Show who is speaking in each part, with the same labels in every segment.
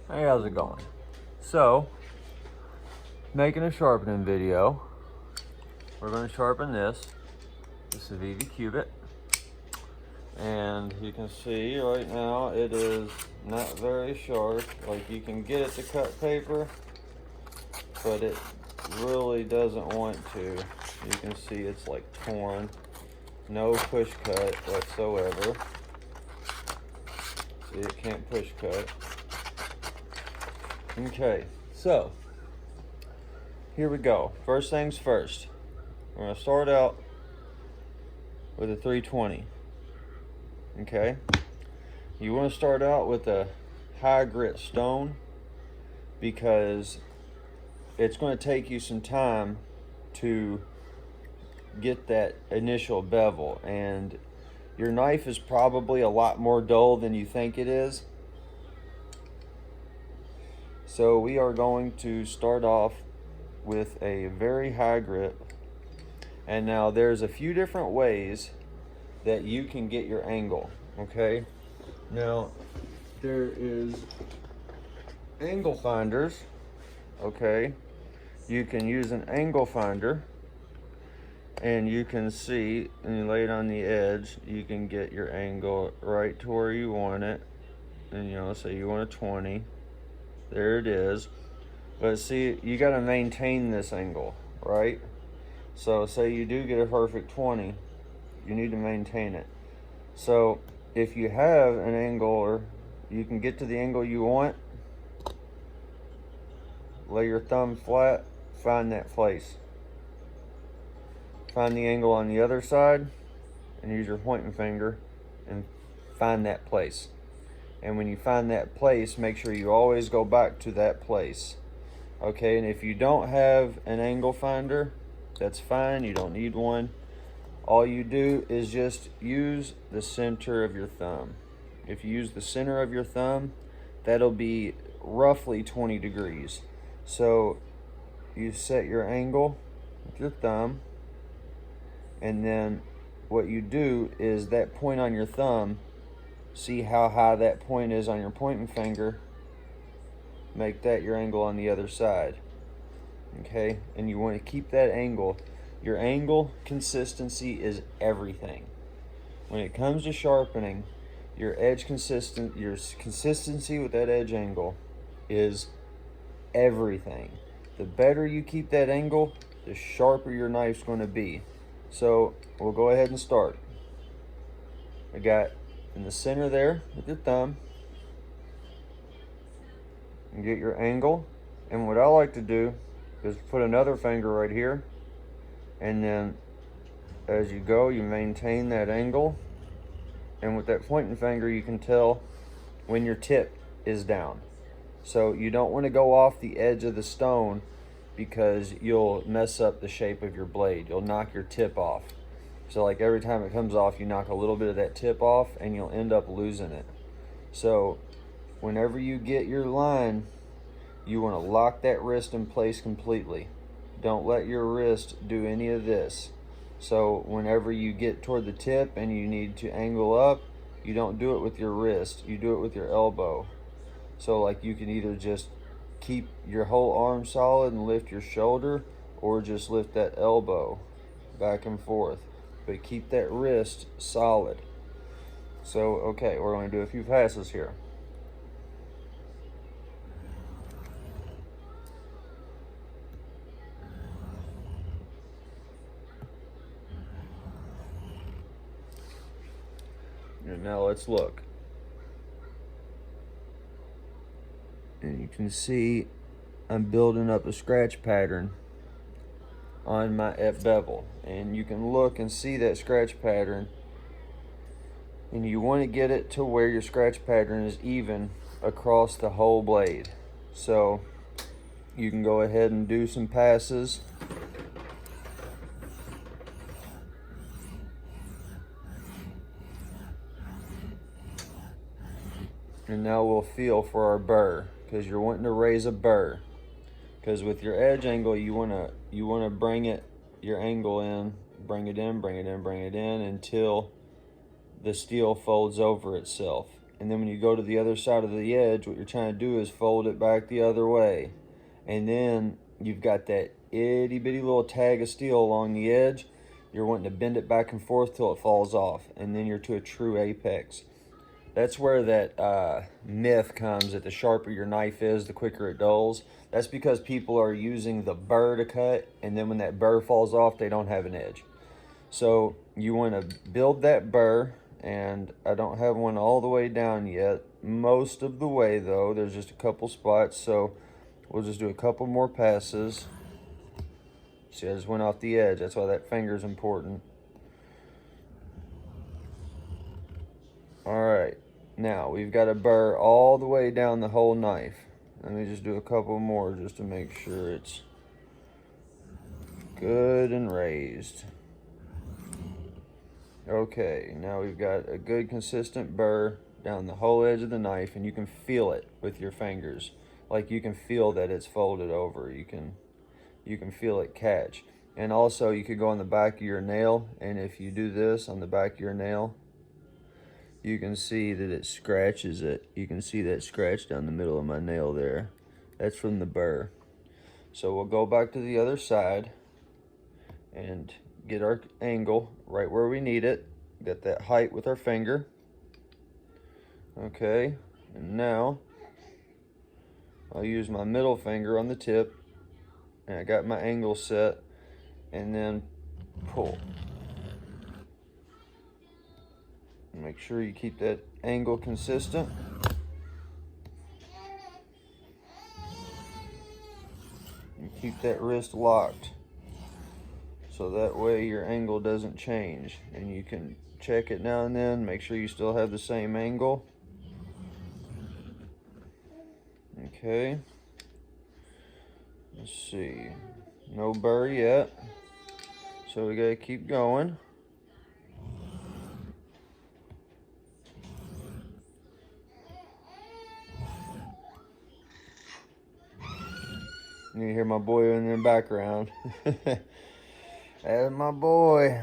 Speaker 1: Hey, how's it going? So, making a sharpening video. We're going to sharpen this. This is VV qubit. And you can see right now it is not very sharp. Like, you can get it to cut paper, but it really doesn't want to. You can see it's like torn. No push cut whatsoever. See, it can't push cut. Okay, so here we go. First things first. We're going to start out with a 320. Okay? You want to start out with a high grit stone because it's going to take you some time to get that initial bevel, and your knife is probably a lot more dull than you think it is. So we are going to start off with a very high grit. And now there's a few different ways that you can get your angle, okay? Now, there is angle finders, okay? You can use an angle finder, and you can see, and you lay it on the edge, you can get your angle right to where you want it. And say you want a 20. There it is. But see, you got to maintain this angle, right? So say you do get a perfect 20, you need to maintain it. So if you have an angle, or you can get to the angle you want, lay your thumb flat, find that place. Find the angle on the other side and use your pointing finger and find that place. And when you find that place, make sure you always go back to that place. Okay, and if you don't have an angle finder, that's fine, you don't need one. All you do is just use the center of your thumb. If you use the center of your thumb, that'll be roughly 20 degrees. So you set your angle with your thumb, and then what you do is that point on your thumb, see how high that point is on your pointing finger, make that your angle on the other side. Okay, and you want to keep that angle. Your angle consistency is everything. When it comes to sharpening, your consistency with that edge angle is everything. The better you keep that angle, the sharper your knife's going to be. So we'll go ahead and start. I got in the center there with your thumb. And get your angle. And what I like to do is put another finger right here. And then as you go, you maintain that angle. And with that pointing finger, you can tell when your tip is down. So you don't want to go off the edge of the stone, because you'll mess up the shape of your blade. You'll knock your tip off. So like every time it comes off, you knock a little bit of that tip off and you'll end up losing it. So whenever you get your line, you want to lock that wrist in place completely. Don't let your wrist do any of this. So whenever you get toward the tip and you need to angle up, you don't do it with your wrist, you do it with your elbow. So like you can either just keep your whole arm solid and lift your shoulder, or just lift that elbow back and forth, but keep that wrist solid. So okay, we're going to do a few passes here. And now let's look. And you can see I'm building up a scratch pattern on my bevel, and you can look and see that scratch pattern, and you want to get it to where your scratch pattern is even across the whole blade. So you can go ahead and do some passes. And now we'll feel for our burr, because you're wanting to raise a burr. Because with your edge angle, you wanna bring your angle in, bring it in until the steel folds over itself. and then when you go to the other side of the edge, what you're trying to do is fold it back the other way. And then you've got that itty bitty little tag of steel along the edge. You're wanting to bend it back and forth till it falls off, and then you're to a true apex. That's where that myth comes that the sharper your knife is, the quicker it dulls. That's because people are using the burr to cut, and then when that burr falls off, they don't have an edge. So you want to build that burr, and I don't have one all the way down yet. Most of the way though, there's just a couple spots, so we'll just do a couple more passes. See, I just went off the edge. That's why that finger is important. All right, now we've got a burr all the way down the whole knife. Let me just do a couple more just to make sure it's good and raised. Okay, now we've got a good consistent burr down the whole edge of the knife, and you can feel it with your fingers. Like you can feel that it's folded over. You can feel it catch. And also you could go on the back of your nail, and if you do this on the back of your nail, you can see that it scratches it. You can see that scratch down the middle of my nail there. That's from the burr. So we'll go back to the other side and get our angle right where we need it. Get that height with our finger. Okay, and now I'll use my middle finger on the tip, and I got my angle set, and then pull. Make sure you keep that angle consistent. And keep that wrist locked, so that way your angle doesn't change. And you can check it now and then, make sure you still have the same angle. Okay. Let's see. No burr yet, so we gotta keep going. You hear my boy in the background. That's my boy.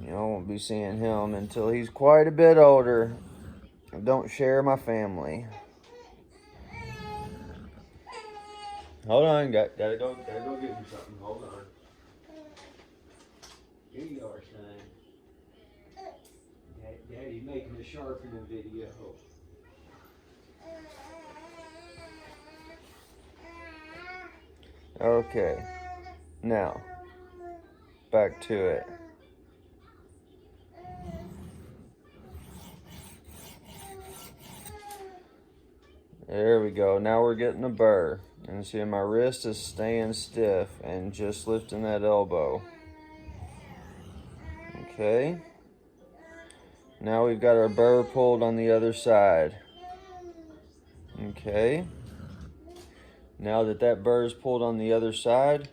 Speaker 1: You know, I won't be seeing him until he's quite a bit older. I don't share my family. Hold on, gotta go get me something. Hold on. Here you are, son. Daddy's making a sharpening video. Okay, now back to it. There we go. Now we're getting a burr. And see, my wrist is staying stiff and just lifting that elbow. Okay. Now we've got our burr pulled on the other side. Okay. Now that that burr is pulled on the other side,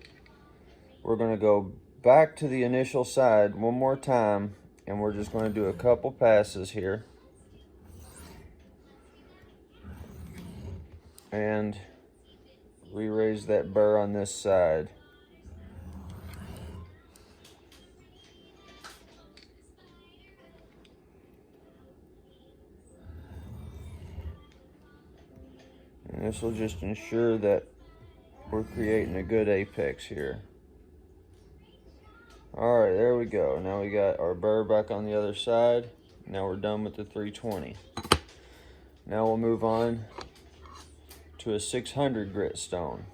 Speaker 1: we're going to go back to the initial side one more time, and we're just going to do a couple passes here. And re-raise that burr on this side. And this will just ensure that we're creating a good apex here. All right, there we go. Now we got our burr back on the other side. Now we're done with the 320. Now we'll move on to a 600 grit stone.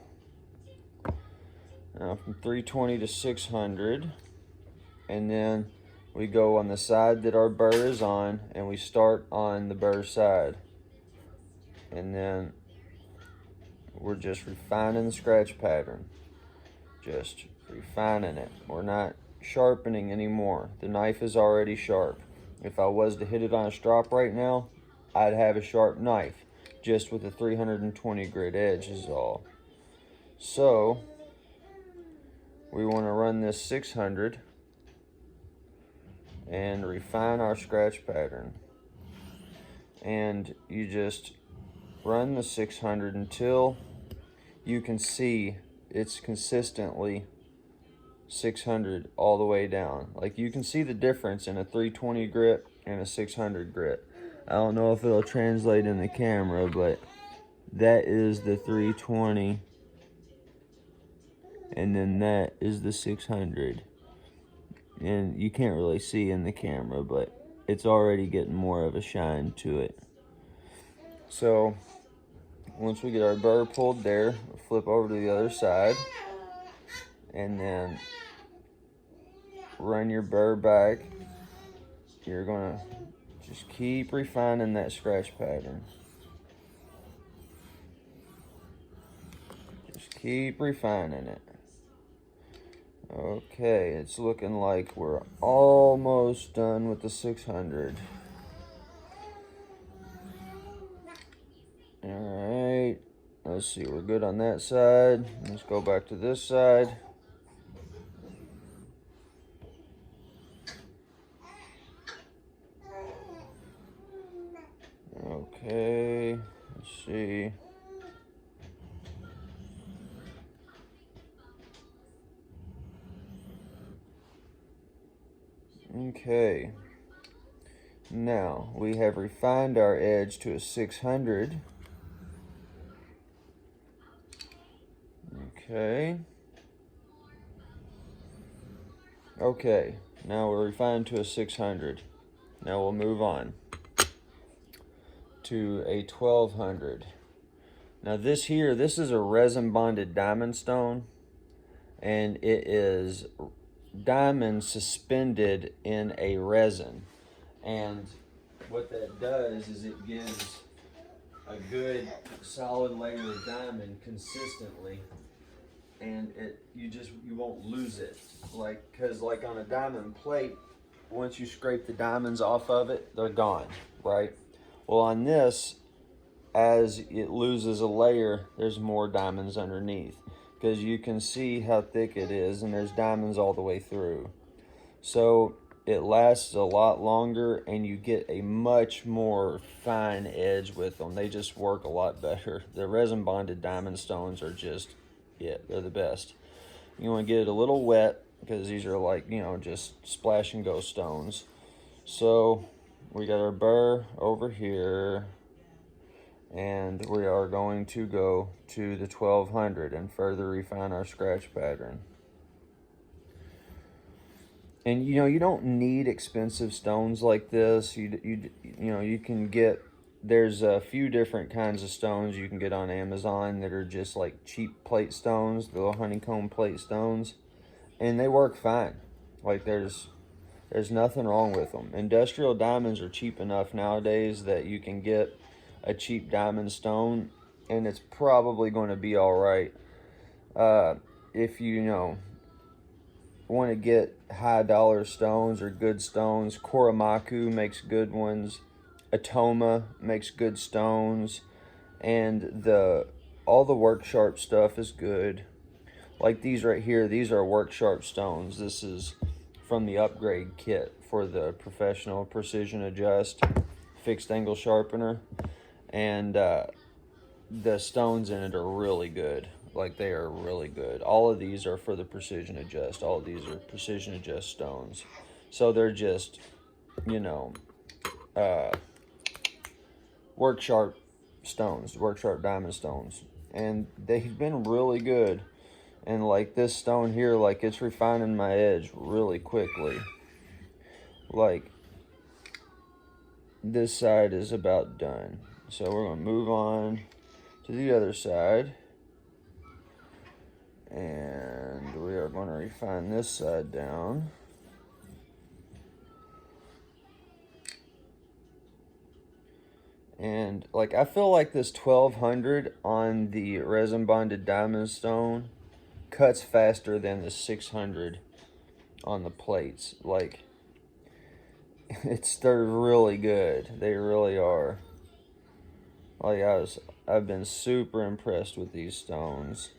Speaker 1: Now from 320 to 600, and then we go on the side that our burr is on, and we start on the burr side. And then we're just refining the scratch pattern. Just refining it. We're not sharpening anymore. The knife is already sharp. If I was to hit it on a strop right now, I'd have a sharp knife, just with a 320 grit edge is all. So we want to run this 600 and refine our scratch pattern. And you just run the 600 until you can see it's consistently 600 all the way down. Like you can see the difference in a 320 grit and a 600 grit. I don't know if it'll translate in the camera, but that is the 320, and then that is the 600. And you can't really see in the camera, but it's already getting more of a shine to it. So once we get our burr pulled there, we'll flip over to the other side, and then run your burr back. You're gonna just keep refining that scratch pattern. Just keep refining it. Okay, it's looking like we're almost done with the 600. Alright, let's see, we're good on that side. Let's go back to this side. Okay, let's see. Okay, now we have refined our edge to a 600. Okay, now we're refined to a 600. Now we'll move on to a 1200. Now this is a resin bonded diamond stone, and it is diamond suspended in a resin. And what that does is it gives a good solid layer of diamond consistently, and you won't lose it. Because on a diamond plate, once you scrape the diamonds off of it, they're gone, right? Well, on this, as it loses a layer, there's more diamonds underneath, because you can see how thick it is, and there's diamonds all the way through. So it lasts a lot longer, and you get a much more fine edge with them. They just work a lot better. The resin bonded diamond stones are just, yeah, they're the best. You want to get it a little wet, because these are just splash and go stones. So we got our burr over here, and we are going to go to the 1200 and further refine our scratch pattern. And you don't need expensive stones like this. You can get, there's a few different kinds of stones you can get on Amazon that are just like cheap plate stones, the little honeycomb plate stones, and they work fine. Like there's nothing wrong with them. Industrial diamonds are cheap enough nowadays that you can get a cheap diamond stone, and it's probably going to be all right. If you want to get high dollar stones or good stones, Koramaku makes good ones, Atoma makes good stones, and all the work sharp stuff is good. Like these right here, these are work sharp stones. This is from the upgrade kit for the professional precision adjust fixed angle sharpener, and the stones in it are really good. Like they are really good. All of these are for the precision adjust. All of these are precision adjust stones. So they're just, work sharp stones, work sharp diamond stones. And they've been really good. And like this stone here, like it's refining my edge really quickly. Like this side is about done. So we're gonna move on to the other side. And we are going to refine this side down. And like I feel like this 1200 on the resin bonded diamond stone cuts faster than the 600 on the plates. Like they're really good. They really are. Like I've been super impressed with these stones.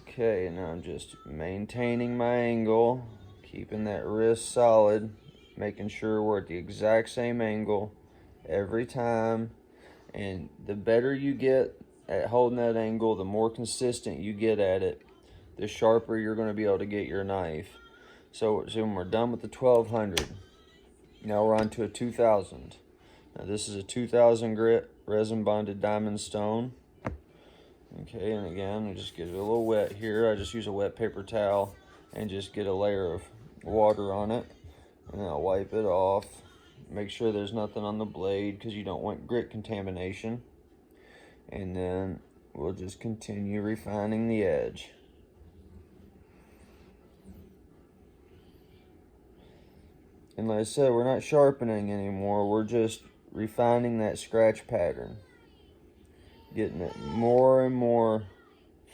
Speaker 1: Okay, now I'm just maintaining my angle, keeping that wrist solid, making sure we're at the exact same angle every time. And the better you get at holding that angle, the more consistent you get at it, the sharper you're going to be able to get your knife. So when we're done with the 1200, now we're on to a 2000. Now this is a 2000 grit resin bonded diamond stone. Okay, and again, I just get it a little wet here. I just use a wet paper towel and just get a layer of water on it, and I'll wipe it off. Make sure there's nothing on the blade because you don't want grit contamination. And then we'll just continue refining the edge. And like I said, we're not sharpening anymore. We're just refining that scratch pattern. Getting it more and more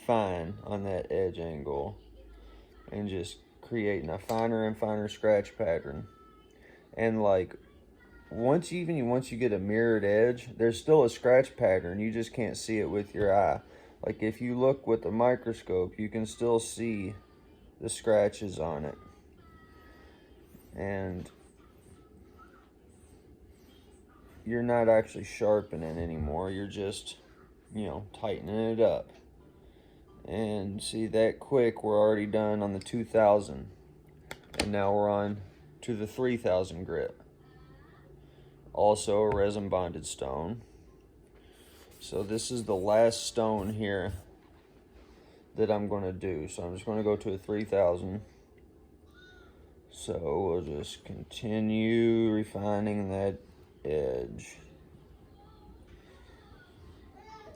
Speaker 1: fine on that edge angle. And just creating a finer and finer scratch pattern. And like, once you get a mirrored edge, there's still a scratch pattern. You just can't see it with your eye. Like if you look with a microscope, you can still see the scratches on it. And you're not actually sharpening anymore. You're just, tightening it up. And see, that quick, we're already done on the 2000. And now we're on to the 3000 grit. Also a resin bonded stone. So this is the last stone here that I'm going to do. So I'm just going to go to a 3000. So we'll just continue refining that edge.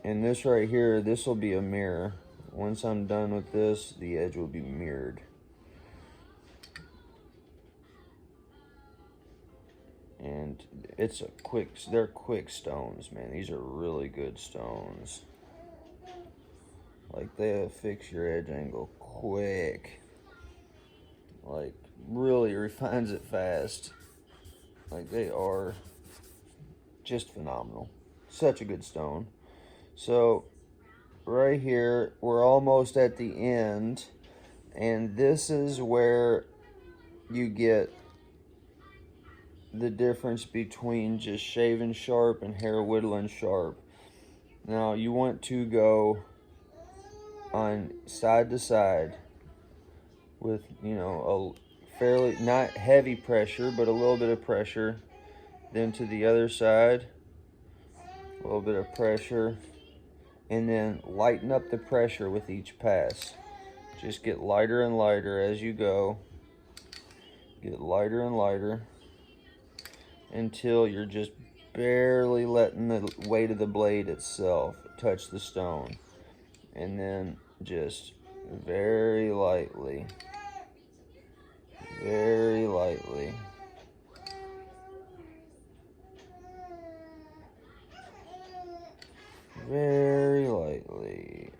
Speaker 1: And this right here, this will be a mirror. Once I'm done with this, the edge will be mirrored. And they're quick stones, man. These are really good stones. Like, they'll fix your edge angle quick. Like, really refines it fast. Like, they are just phenomenal. Such a good stone. So, right here, we're almost at the end. And this is where you get the difference between just shaven sharp and hair whittling sharp. Now you want to go on side to side with, a fairly, not heavy pressure, but a little bit of pressure. Then to the other side, a little bit of pressure, and then lighten up the pressure with each pass. Just get lighter and lighter as you go. Get lighter and lighter until you're just barely letting the weight of the blade itself touch the stone. And then just very lightly, very lightly. Very lightly.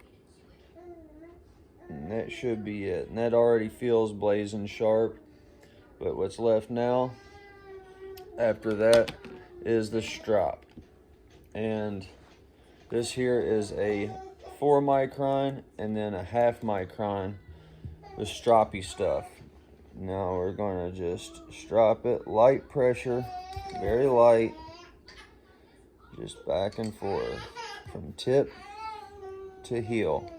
Speaker 1: And that should be it. And that already feels blazing sharp. But what's left now, after that, is the strop. And this here is a 4 micron and then a 1/2 micron with stroppy stuff. Now we're going to just strop it, light pressure, very light, just back and forth from tip to heel,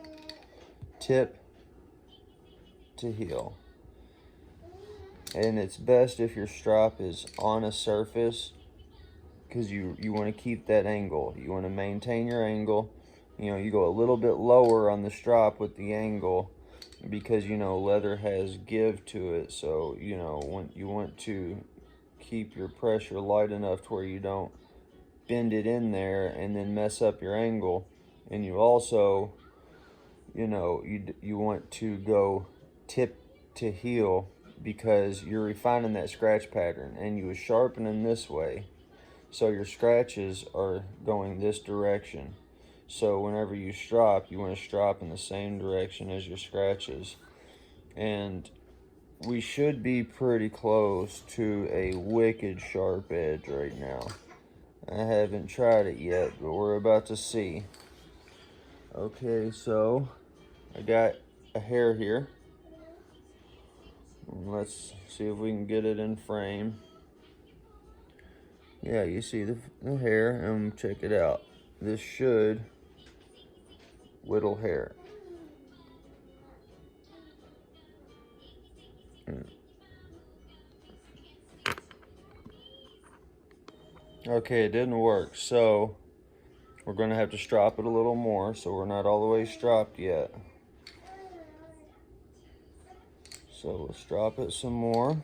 Speaker 1: tip to heel. And it's best if your strop is on a surface, because you want to keep that angle. You want to maintain your angle. You go a little bit lower on the strop with the angle because, leather has give to it. So, you want to keep your pressure light enough to where you don't bend it in there and then mess up your angle. And you also, you want to go tip to heel because you're refining that scratch pattern, and you are sharpening this way. So your scratches are going this direction. So whenever you strop, you want to strop in the same direction as your scratches. And we should be pretty close to a wicked sharp edge right now. I haven't tried it yet, but we're about to see. Okay, so I got a hair here. Let's see if we can get it in frame. Yeah, you see the hair, and check it out. This should whittle hair. Okay, it didn't work, so we're gonna have to strop it a little more, so we're not all the way stropped yet. So let's drop it some more.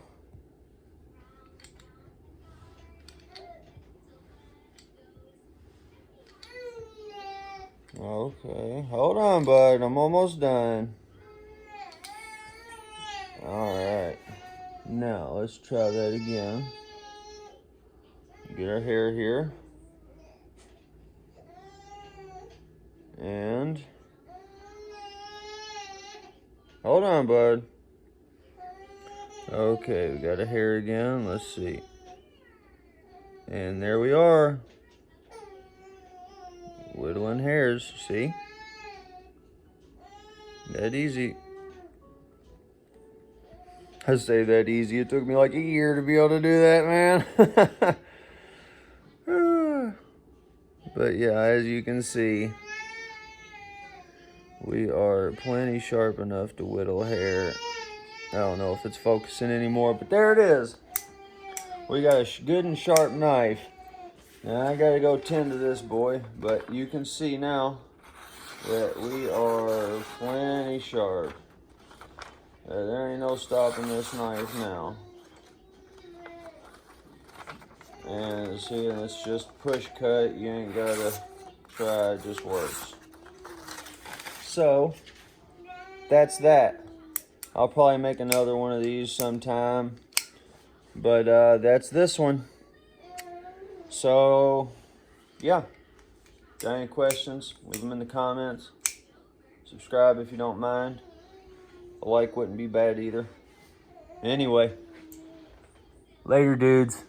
Speaker 1: Okay, hold on, bud. I'm almost done. Alright. Now, let's try that again. Get our hair here. And... hold on, bud. Okay, we got a hair again. Let's see. And there we are. Whittling hairs, see? That easy. I say that easy. It took me like a year to be able to do that, man. But yeah, as you can see, we are plenty sharp enough to whittle hair. I don't know if it's focusing anymore, but there it is. We got a good and sharp knife. Now I gotta go tend to this boy, but you can see now that we are plenty sharp. There ain't no stopping this knife now. And see, it's just push cut. You ain't gotta try, it just works. So, that's that. I'll probably make another one of these sometime. But that's this one. So, yeah. Got any questions? Leave them in the comments. Subscribe if you don't mind. A like wouldn't be bad either. Anyway, later, dudes.